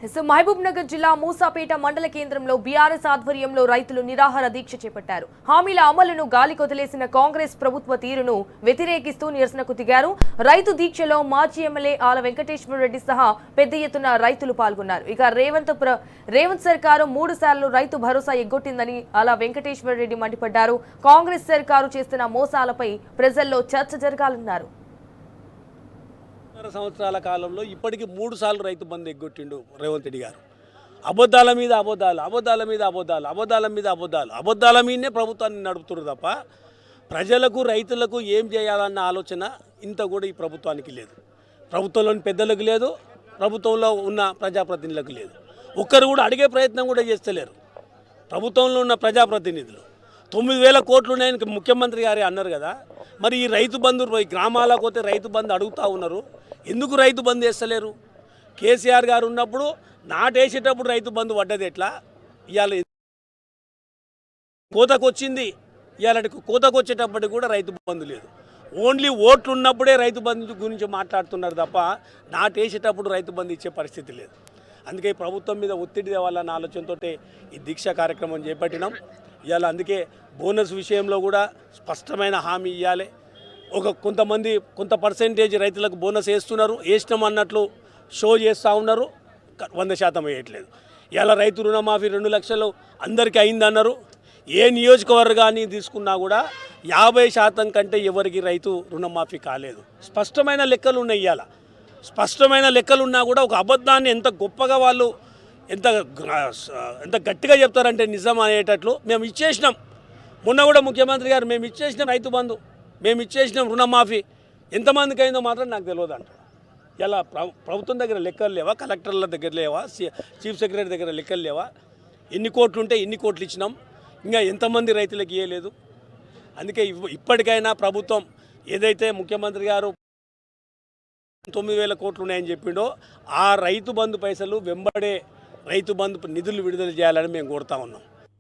మహబూబ్ నగర్ జిల్లా మూసాపేట మండల కేంద్రంలో బీఆర్ఎస్ ఆధ్వర్యంలో రైతులు నిరాహార దీక్ష చేపట్టారు. హామీల అమలును గాలికొదిలేసిన కాంగ్రెస్ ప్రభుత్వ తీరును వ్యతిరేకిస్తూ నిరసనకు దిగారు. రైతు దీక్షలో మాజీ ఎమ్మెల్యే ఆల వెంకటేశ్వర రెడ్డి సహా పెద్ద ఎత్తున రైతులు పాల్గొన్నారు. ఇక రేవంత్ సర్కారు 3 సార్లు రైతు భరోసా ఎగ్గొట్టిందని ఆల వెంకటేశ్వర రెడ్డి మండిపడ్డారు. కాంగ్రెస్ సర్కారు చేస్తున్న మోసాలపై ప్రజల్లో చర్చ జరగాలన్నారు. సంవత్సరాల కాలంలో ఇప్పటికి 3 సార్లు రైతు బంధు ఎగ్గొట్టిండు రేవంత్ రెడ్డి గారు. అబద్ధాల మీద అబద్ధాలు, అబద్ధాల మీద అబద్ధాలు, అబద్ధాల మీద అబద్ధాలు, అబద్ధాల మీదనే ప్రభుత్వాన్ని నడుపుతున్నారు తప్ప ప్రజలకు రైతులకు ఏం చేయాలన్న ఆలోచన ఇంత కూడా ఈ ప్రభుత్వానికి లేదు. ప్రభుత్వంలోని పెద్దలకు లేదు, ప్రభుత్వంలో ఉన్న ప్రజాప్రతినిధులకు లేదు. ఒక్కరు కూడా అడిగే ప్రయత్నం కూడా చేస్తలేరు. ప్రభుత్వంలో ఉన్న ప్రజాప్రతినిధులు 9,000 కోట్లు ఉన్నాయని ముఖ్యమంత్రి గారే అన్నారు కదా. మరి ఈ రైతు బంధు గ్రామాలకు పోతే రైతు బంధు అడుగుతూ ఉన్నారు. ఎందుకు రైతు బంధు వేస్తలేరు? కేసీఆర్ గారు ఉన్నప్పుడు నాటేసేటప్పుడు రైతు బంధు పడ్డది ఎట్లా? ఇవాళ కోతకు వచ్చింది, ఇవాళ కోతకు వచ్చేటప్పటికి కూడా రైతు బంధు లేదు. ఓన్లీ ఓట్లు ఉన్నప్పుడే రైతు బంధు గురించి మాట్లాడుతున్నారు తప్ప నాటేసేటప్పుడు రైతు బంధు ఇచ్చే పరిస్థితి లేదు. అందుకే ప్రభుత్వం మీద ఒత్తిడి తేవాలన్న ఆలోచనతో ఈ దీక్ష కార్యక్రమం చేపట్టినాం. ఇవాళ అందుకే బోనస్ విషయంలో కూడా స్పష్టమైన హామీ ఇవ్వాలి. కొంత పర్సెంటేజ్ రైతులకు బోనస్ వేస్తున్నారు, వేసినాం అన్నట్లు షో చేస్తూ ఉన్నారు, 100% వేయట్లేదు. ఇలా రైతు రుణమాఫీ 2 లక్షలు అందరికీ అయిందన్నారు. ఏ నియోజకవర్గాన్ని తీసుకున్నా కూడా 50% కంటే ఎవరికి రైతు రుణమాఫీ కాలేదు. స్పష్టమైన లెక్కలు ఉన్నాయి. ఇవాళ స్పష్టమైన లెక్కలున్నా కూడా ఒక అబద్ధాన్ని ఎంత గొప్పగా వాళ్ళు ఎంత గట్టిగా చెప్తారంటే నిజం అనేటట్లు మేము ఇచ్చేసినాం. మొన్న కూడా ముఖ్యమంత్రి గారు మేము ఇచ్చేసినాం రైతు బంధు, మేము ఇచ్చేసినాం రుణమాఫీ, ఎంతమందికి అయిందో మాత్రం నాకు తెలియదు అంటారు. ఇలా ప్రభుత్వం దగ్గర లెక్కలు లేవా? కలెక్టర్ల దగ్గర లేవా? చీఫ్ సెక్రటరీ దగ్గర లెక్కలు లేవా? ఎన్ని కోట్లు ఉంటే ఇన్ని కోట్లు ఇచ్చినాం, ఇంకా ఎంతమంది రైతులకు ఇవ్వలేదు. అందుకే ఇప్పటికైనా ప్రభుత్వం ఏదైతే ముఖ్యమంత్రి గారు 9,000 కోట్లు ఉన్నాయని చెప్పిండో ఆ రైతు బంధు పైసలు వెంబడే రైతు బంధు నిధులు విడుదల చేయాలని మేము కోరుతా ఉన్నాం.